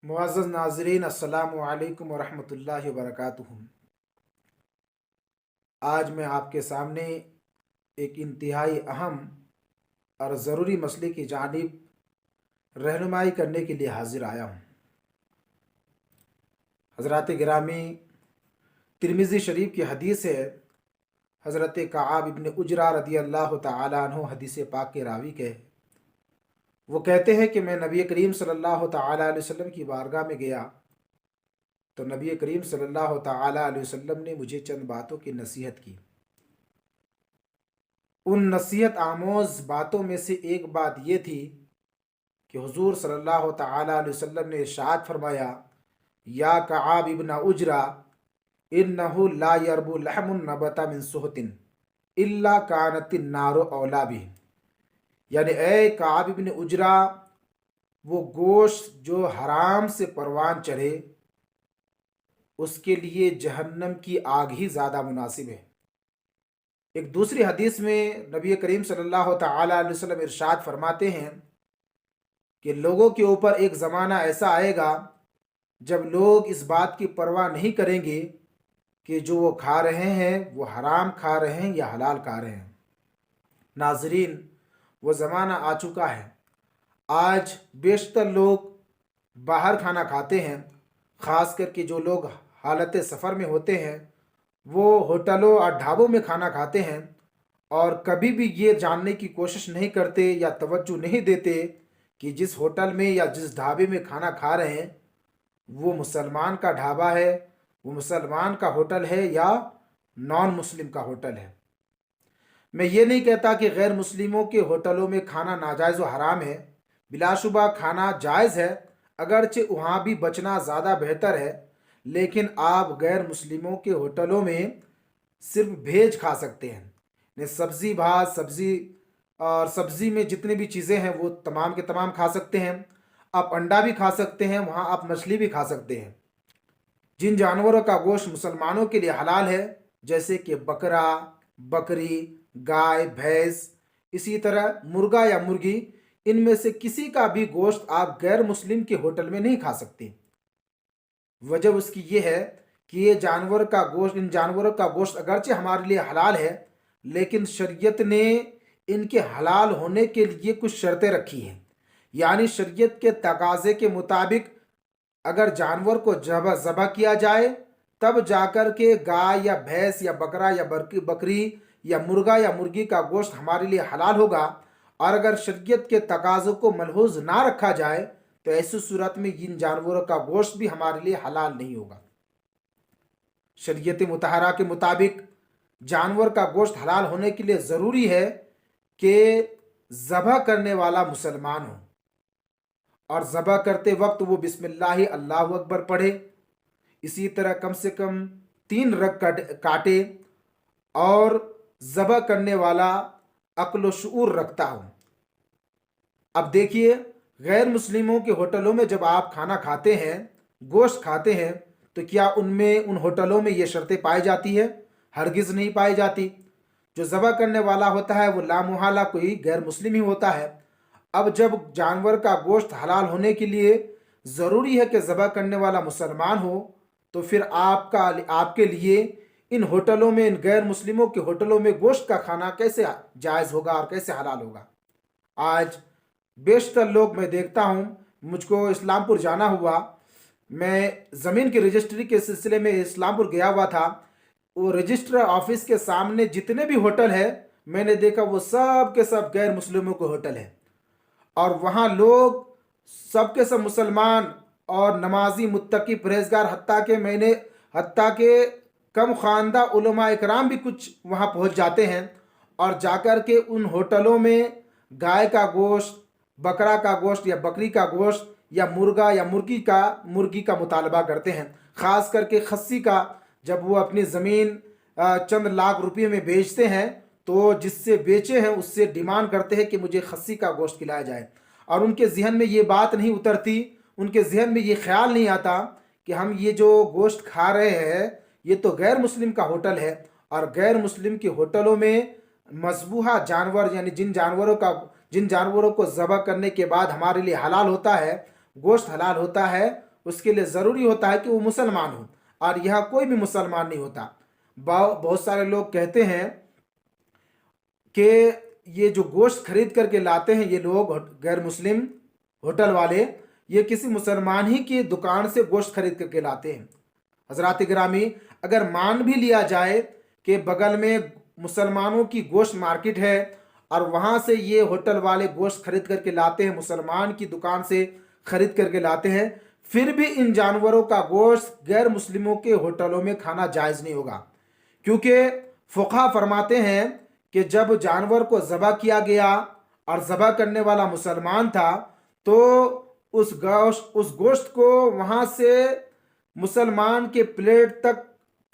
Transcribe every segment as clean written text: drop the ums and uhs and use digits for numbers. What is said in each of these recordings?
मुअज़्ज़ज़ नाज़रीन, अस्सलामु अलैकुम वरहमतुल्लाहि वबरकातुहू। आज मैं आपके सामने एक इंतहाई अहम और ज़रूरी मसले की जानिब रहनुमाई करने के लिए हाज़िर आया हूँ। हज़रात गिरामी, तिरमिज़ी शरीफ की हदीस है। हज़रत कआब इब्न उजरा रदी अल्लाह तआला अन्हु हदीस पाक के रावी के वो कहते हैं कि मैं नबी करीम सल्लल्लाहु तआला अलैहि वसल्लम की बारगाह में गया तो नबी करीम सल्लल्लाहु तआला अलैहि वसल्लम ने मुझे चंद बातों की नसीहत की। उन नसीहत आमोज़ बातों में से एक बात ये थी कि हुज़ूर सल्लल्लाहु तआला अलैहि वसल्लम ने इरशाद फरमाया, या कआब इब्न उजरा इन्नहु ला यरबु लहमुन नबता मिन सुहतिन इल्ला कानतिन नारु औला बिही। यानी ए कआब इब्न उजरा, वो गोश्त जो हराम से परवान चढ़े उसके लिए जहन्नम की आग ही ज़्यादा मुनासिब है। एक दूसरी हदीस में नबी करीम सल्लल्लाहु तआला अलैहि वसल्लम इरशाद फरमाते हैं कि लोगों के ऊपर एक ज़माना ऐसा आएगा जब लोग इस बात की परवाह नहीं करेंगे कि जो वो खा रहे हैं वो हराम खा रहे हैं या हलाल खा रहे हैं। नाजरीन, वो ज़माना आ चुका है। आज बेशतर लोग बाहर खाना खाते हैं, ख़ास करके जो लोग हालत सफ़र में होते हैं वो होटलों और ढाबों में खाना खाते हैं और कभी भी ये जानने की कोशिश नहीं करते या तवज्जो नहीं देते कि जिस होटल में या जिस ढाबे में खाना खा रहे हैं वो मुसलमान का ढाबा है, वो मुसलमान का होटल है या नॉन मुस्लिम का होटल है। मैं ये नहीं कहता कि गैर मुस्लिमों के होटलों में खाना नाजायज़ व हराम है। बिलाशुबा खाना जायज़ है, अगरचे वहाँ भी बचना ज़्यादा बेहतर है। लेकिन आप गैर मुस्लिमों के होटलों में सिर्फ भेज खा सकते हैं, ने सब्ज़ी भात सब्ज़ी और सब्ज़ी में जितनी भी चीज़ें हैं वो तमाम के तमाम खा सकते हैं। आप अंडा भी खा सकते हैं, वहाँ आप मछली भी खा सकते हैं। जिन जानवरों का गोश्त मुसलमानों के लिए हलाल है जैसे कि बकरा, बकरी, गाय, भैंस, इसी तरह मुर्गा या मुर्गी, इनमें से किसी का भी गोश्त आप गैर मुस्लिम के होटल में नहीं खा सकते। वजह उसकी ये है कि ये जानवर का गोश्त, इन जानवरों का गोश्त अगरचे हमारे लिए हलाल है लेकिन शरीयत ने इनके हलाल होने के लिए कुछ शर्तें रखी हैं। यानी शरीयत के तकाजे के मुताबिक अगर जानवर को ज़बह किया जाए तब जाकर के गाय या भैंस या बकरा या बकरी या मुर्गा या मुर्गी का गोश्त हमारे लिए हलाल होगा। और अगर शरीयत के तकाज़ों को मलहूज़ ना रखा जाए तो ऐसी सूरत में इन जानवरों का गोश्त भी हमारे लिए हलाल नहीं होगा। शरीयत मुतहरा के मुताबिक जानवर का गोश्त हलाल होने के लिए ज़रूरी है कि ज़बह करने वाला मुसलमान हो और ज़बह करते वक्त वो बिस्मिल्लाह अल्लाहु अकबर पढ़े। इसी तरह कम से कम 3 रग काटे और ज़बह करने वाला अक्ल व शऊर रखता हो। अब देखिए, गैर मुस्लिमों के होटलों में जब आप खाना खाते हैं, गोश्त खाते हैं, तो क्या उनमें उन होटलों में ये शर्तें पाई जाती है? हरगिज़ नहीं पाई जाती। जो ज़बह करने वाला होता है वो लामुहाला कोई गैर मुस्लिम ही होता है। अब जब जानवर का गोश्त हलाल होने के लिए ज़रूरी है कि ज़बह करने वाला मुसलमान हो तो फिर आपके लिए इन होटलों में, इन गैर मुस्लिमों के होटलों में गोश्त का खाना कैसे जायज़ होगा और कैसे हलाल होगा? आज बेशतर लोग, मैं देखता हूँ, मुझको इस्लामपुर जाना हुआ, मैं ज़मीन की रजिस्ट्री के सिलसिले में इस्लामपुर गया हुआ था। वो रजिस्ट्र ऑफिस के सामने जितने भी होटल है मैंने देखा वो सब के सब गैर मुस्लिमों के होटल है और वहाँ लोग सब के सब मुसलमान और नमाजी, मुत्तकी, परहेजगार, हत्ता के कम ख़ानदा उलमा इकराम भी कुछ वहाँ पहुँच जाते हैं और जाकर के उन होटलों में गाय का गोश्त, बकरा का गोश्त या बकरी का गोश्त या मुर्गा या मुर्गी का मुतालबा करते हैं। ख़ास करके खस्सी का, जब वो अपनी ज़मीन चंद लाख रुपये में बेचते हैं तो जिससे बेचे हैं उससे डिमांड करते हैं कि मुझे खस्सी का गोश्त खिलाया जाए। और उनके जहन में ये बात नहीं उतरती, उनके जहन में ये ख्याल नहीं आता कि हम ये जो गोश्त खा रहे हैं ये तो गैर मुस्लिम का होटल है और गैर मुस्लिम के होटलों में मज़बूहा जानवर, यानी जिन जानवरों को ज़बह करने के बाद हमारे लिए हलाल होता है, गोश्त हलाल होता है, اس کے لیے ضروری ہوتا ہے کہ وہ مسلمان ہو، اور یہاں کوئی بھی مسلمان نہیں ہوتا۔ بہت سارے لوگ کہتے ہیں کہ یہ جو گوشت خرید کر کے لاتے ہیں یہ لوگ غیر مسلم ہوٹل والے، یہ کسی مسلمان ہی کی دکان سے گوشت خرید کر کے لاتے ہیں۔ حضرات گرامی، اگر مان بھی لیا جائے کہ بغل میں مسلمانوں کی گوشت مارکیٹ ہے اور وہاں سے یہ ہوٹل والے گوشت خرید کر کے لاتے ہیں، مسلمان کی دکان سے خرید کر کے لاتے ہیں، پھر بھی ان جانوروں کا گوشت غیر مسلموں کے ہوٹلوں میں کھانا جائز نہیں ہوگا، کیونکہ فقہا فرماتے ہیں کہ جب جانور کو ذبح کیا گیا اور ذبح کرنے والا مسلمان تھا تو اس گوشت کو وہاں سے مسلمان کے پلیٹ تک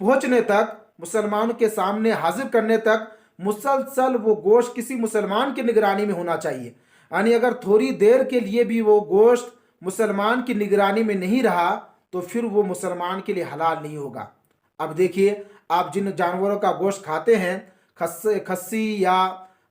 پہنچنے تک، مسلمان کے سامنے حاضر کرنے تک مسلسل وہ گوشت کسی مسلمان کی نگرانی میں ہونا چاہیے۔ یعنی اگر تھوڑی دیر کے لیے بھی وہ گوشت مسلمان کی نگرانی میں نہیں رہا تو پھر وہ مسلمان کے لیے حلال نہیں ہوگا۔ اب دیکھیے، آپ جن جانوروں کا گوشت کھاتے ہیں، کھسی یا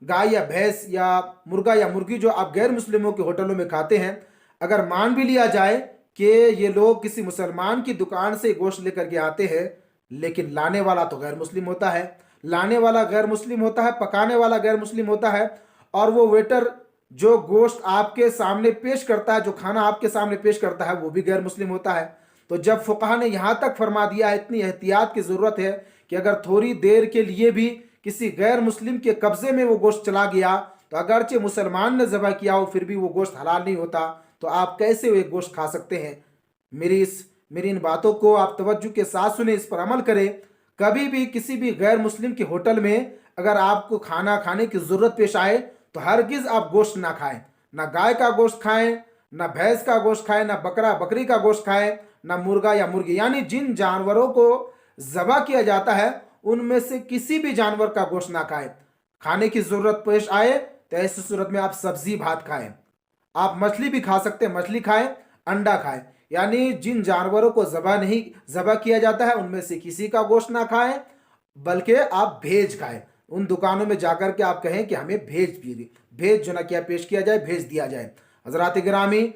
گائے یا بھینس یا مرغا یا مرغی، جو آپ غیر مسلموں کے ہوٹلوں میں کھاتے ہیں، اگر مان بھی لیا جائے کہ یہ لوگ کسی مسلمان کی دکان سے گوشت لے کر کے آتے ہیں، لیکن لانے والا تو غیر مسلم ہوتا ہے، لانے والا غیر مسلم ہوتا ہے، پکانے والا غیر مسلم ہوتا ہے، اور وہ ویٹر جو گوشت آپ کے سامنے پیش کرتا ہے، جو کھانا آپ کے سامنے پیش کرتا ہے، وہ بھی غیر مسلم ہوتا ہے۔ تو جب فقہا نے یہاں تک فرما دیا، اتنی احتیاط کی ضرورت ہے کہ اگر تھوڑی دیر کے لیے بھی کسی غیر مسلم کے قبضے میں وہ گوشت چلا گیا تو اگرچہ مسلمان نے ذبح کیا ہو پھر بھی وہ گوشت حلال نہیں ہوتا، تو آپ کیسے وہ گوشت کھا سکتے ہیں؟ میری ان باتوں کو آپ توجہ کے ساتھ سنیں، اس پر عمل کریں۔ کبھی بھی کسی بھی غیر مسلم کے ہوٹل میں اگر آپ کو کھانا کھانے کی ضرورت پیش آئے تو ہرگز آپ گوشت نہ کھائیں، نہ گائے کا گوشت کھائیں، نہ بھینس کا گوشت کھائیں، نہ بکری کا گوشت کھائیں، نہ مرغا یا مرغی، یعنی جن جانوروں کو ذبح کیا جاتا ہے ان میں سے کسی بھی جانور کا گوشت نہ کھائیں۔ کھانے کی ضرورت پیش آئے تو ایسی صورت میں آپ سبزی بھات کھائیں، آپ مچھلی بھی کھا سکتے ہیں، مچھلی کھائیں، انڈا کھائیں، یعنی جن جانوروں کو ذبح کیا جاتا ہے ان میں سے کسی کا گوشت نہ کھائیں، بلکہ آپ بھیج کھائیں۔ ان دکانوں میں جا کر کے آپ کہیں کہ ہمیں بھیج جو نہ کیا پیش کیا جائے، بھیج دیا جائے۔ حضرات گرامی،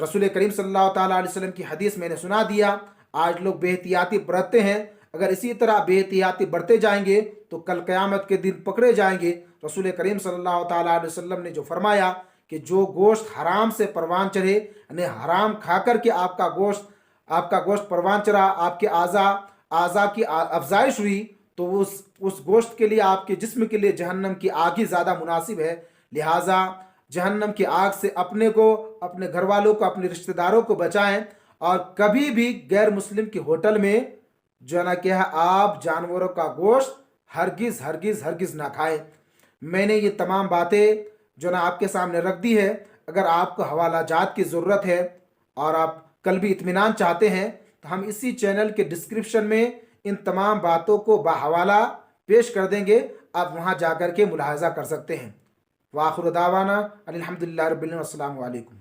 رسول کریم صلی اللہ تعالیٰ علیہ وسلم کی حدیث میں نے سنا دیا، آج لوگ بے احتیاطی برتتے ہیں، اگر اسی طرح بے احتیاطی برتے جائیں گے تو کل قیامت کے دن پکڑے جائیں گے۔ رسول کریم صلی اللہ تعالیٰ علیہ وسلم نے جو فرمایا کہ جو گوشت حرام سے پروان چڑھے، یعنی حرام کھا کر کے آپ کا گوشت پروان چڑھا، آپ کے اعضاء کی افزائش ہوئی، تو اس گوشت کے لیے، آپ کے جسم کے لیے جہنم کی آگ ہی زیادہ مناسب ہے۔ لہٰذا جہنم کی آگ سے اپنے کو، اپنے گھر والوں کو، اپنے رشتہ داروں کو بچائیں، اور کبھی بھی غیر مسلم کے ہوٹل میں جو نہ کہ آپ جانوروں کا گوشت ہرگز نہ کھائیں۔ میں نے یہ تمام باتیں جو نہ آپ کے سامنے رکھ دی ہے۔ اگر آپ کو حوالہ جات کی ضرورت ہے اور آپ قلبی اطمینان چاہتے ہیں تو ہم اسی چینل کے ڈسکرپشن میں ان تمام باتوں کو بحوالہ پیش کر دیں گے، آپ وہاں جا کر کے ملاحظہ کر سکتے ہیں۔ وآخر دعوانا الحمدللہ رب العالمین، السلام علیکم۔